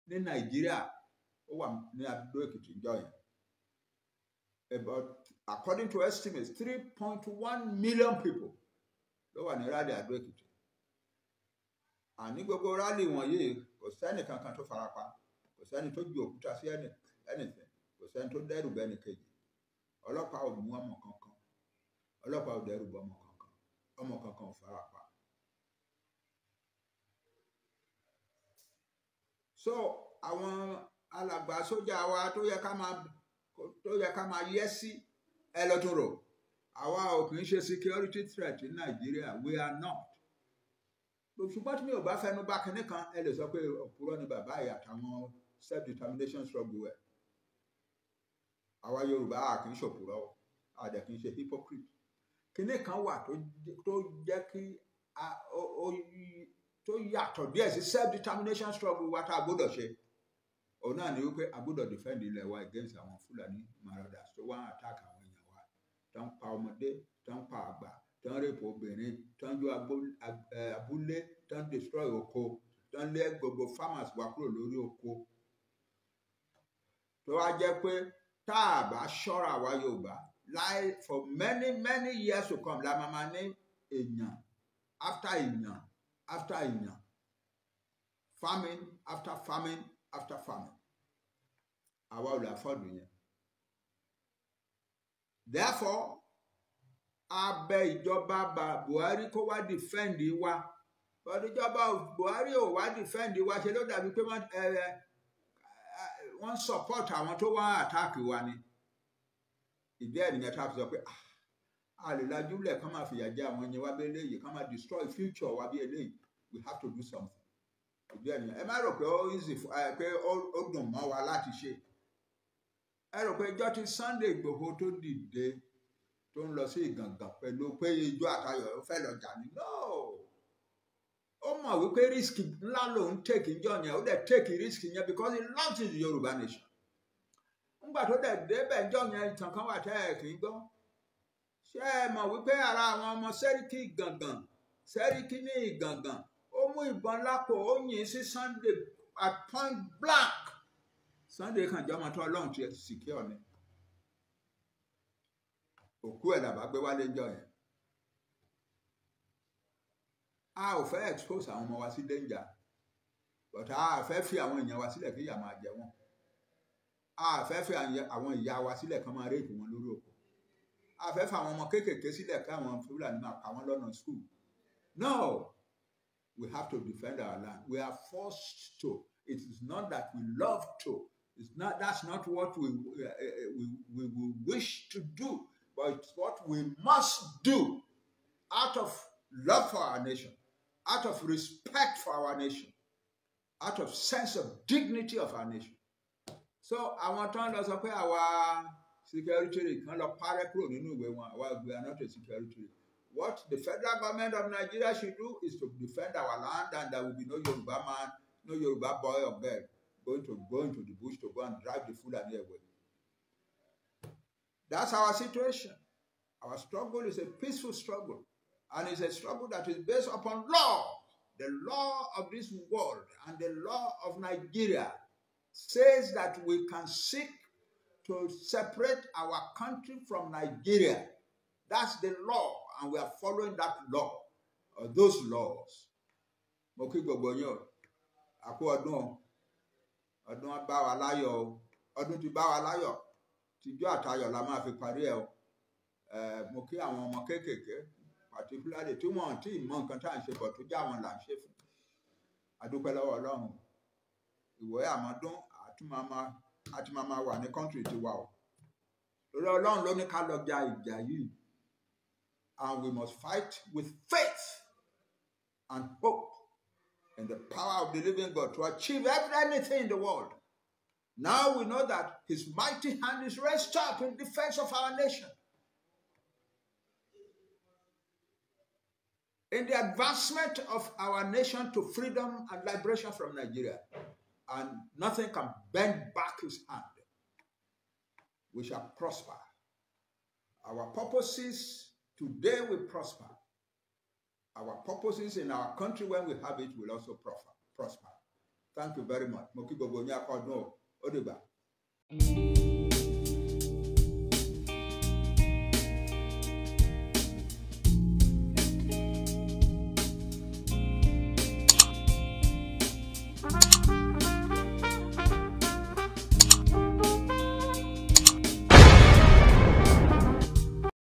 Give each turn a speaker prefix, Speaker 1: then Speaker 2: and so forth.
Speaker 1: ní Nàìjíríà ó wà ní Adó Èkìtì ìjọ yẹn. About, according to estimates, 3.1 million people ló wà ní rally Adó Èkìtì. Àní gbogbo rally wọ̀nyí kò sẹ́ni kankan tó farapa, kò sẹ́ni tó ju òkúta sí anything, kò sẹ́ni tó dẹ́rù bẹ́ni kejì. Ọlọ́pàá ò mú ọmọ kankan, ọlọ́pàá ò dẹ́rù bọ́ ọmọ kankan ò farapa. So àwọn alàgbà sójà wa tó yẹ ká máa yẹ́ sí ẹ lọ tún rò, àwa ò kì í ṣe security threat in Nigeria, we are not. Ṣùgbọ́n tí mi ò bá fẹnu bá kinní kan ẹ lè sọ pé òpùrọ́ ni bàbá yìí àtàwọn self-determination struggle ẹ̀. Àwa Yorùbá a kì í ṣòpùrọ́, a dẹ̀ kì í ṣe hypocrite. Kinní kan wà tó jẹ́ kí tó yàtọ̀ díẹ̀ sí self-determination struggle wa tá a gbọ́dọ̀ ṣe. Òun náà ni wípé a gbọ́dọ̀ defend ilẹ̀ wa against àwọn Fúlàní marauders tó wá attack àwọn èèyàn wa, tó ń pa ọmọdé, tó ń pa àgbà, tó ń rape obìnrin, tó ń jó abúlé, tó ń destroy oko, tó ń lé gbogbo farmers wa kúrò lórí oko. Tó wá jẹ́ pé tá a bá ṣọ́ra wa Yorùbá láì for many years to come la máa ní èèyàn after èèyàn after èèyàn, famine after famine after famine. Àwa ò lè afford yẹn. Therefore, a bẹ̀ ìjọba Buhari kó wá defend wa. But ìjọba Buhari ò wá defend wa, ṣe ló dàbí pé wọ́n support àwọn tó wá attack wa ni. Ìdí ẹ̀ nìyẹn tá a fi sọ pé a lè lajúlẹ̀ kán máa fìyà jẹ àwọn yẹn wá bí eléyìí, kán máa destroy future wa bí eléyìí. We have to do something. Ìdí ẹ̀ nìyẹn. Ẹ má rò pé ó easy pé ó dùn mọ́ wa láti ṣe. Ẹ rò pé ìjọ tí Sunday Igboho tó dìde tó ń lọ sí Ìgàngàn pẹ̀lú pé ijó àtayọ̀ ó fẹ́ lọ jà ní. No! Ó mọ̀ wípé risk ńlá lòun take ìjọ yẹn, ó dẹ̀ take risk yẹn because he loves the Yorùbá nation. Ńgbà tó dẹ̀ débẹ̀ ìjọ yẹn ìtàn kan wà tẹ́ ẹ̀ kì í gbọ́. Ṣé ẹ mọ̀ wípé ara àwọn ọmọ Sẹ́ríkì Ìgàngàn, Sẹ́ríkì ní Ìgàngàn, ó mú ìbọn lápò, ó yìn sí Sunday at point blank. Sunday kan jọmọ tó Ọlọ́run ti secure ni. Òkú ẹ̀ làbá gbé wálé ìjọ yẹn. A ò fẹ́ expose àwọn ọmọ wa sí danger, but a fẹ́ fi àwọn èèyàn wa sílẹ̀ kí ìyà máa jẹ wọ́n. A fẹ́ fi àwọn ìyá wa sílẹ̀ kán máa rape wọn lórí oko. A fẹ́ fi àwọn ọmọ kéékèèké sílẹ̀ kí àwọn Fúlàní máa pa wọ́n lọ́nà school. No, we have to defend our land. We are forced to. It is not that we love to. That's not what we wish to do, but it's what we must do out of love for our nation, out of respect for our nation, out of sense of dignity of our nation. So àwọn tó ń lọ sọ pé àwa security kan lọ parẹ́ kúrò nínú ìwé wọn, àwa we are not a security. What the federal government of Nigeria should do is to defend our land, and there will be no Yoruba man, no Yoruba boy or girl go into the bush to go and drive the Fulani away. That's our situation. Our struggle is a peaceful struggle, and it's a struggle that is based upon law. The law of this world and the law of Nigeria says that we can seek to separate our country from Nigeria. That's the law, and we are following that law, or those laws. Mo kí gbogbo yín o, àkú ọdún bá wa láyọ̀ o, ọdún ti bá wa láyọ̀, tìjọ́ àtayọ̀ la máa fi parí ẹ̀ o. Mo kí àwọn ọmọ kéékèèké, particularly tí wọ́n ti mọ nǹkan tá à ń ṣe bọ̀ tó já wọn là ń ṣe fún. A dúpẹ́ lọ́wọ́ Ọlọ́run. Ìwé àmọ́dún àti máa wà ní country tiwa o. Lórí Ọlọ́run ló ní ká lọ ja ìjà yìí. And we must fight with faith and hope in the power of the living God to achieve anything in the world. Now we know that His mighty hand is raised up in defense of our nation, in the advancement of our nation to freedom and liberation from Nigeria. And nothing can bend back His hand. We shall prosper. Our purposes today will prosper. Our purposes in our country, when we have it, will also prosper. Thank you very much. Mo kí gbogbo yín akọ́dún o. Ó dìgbà.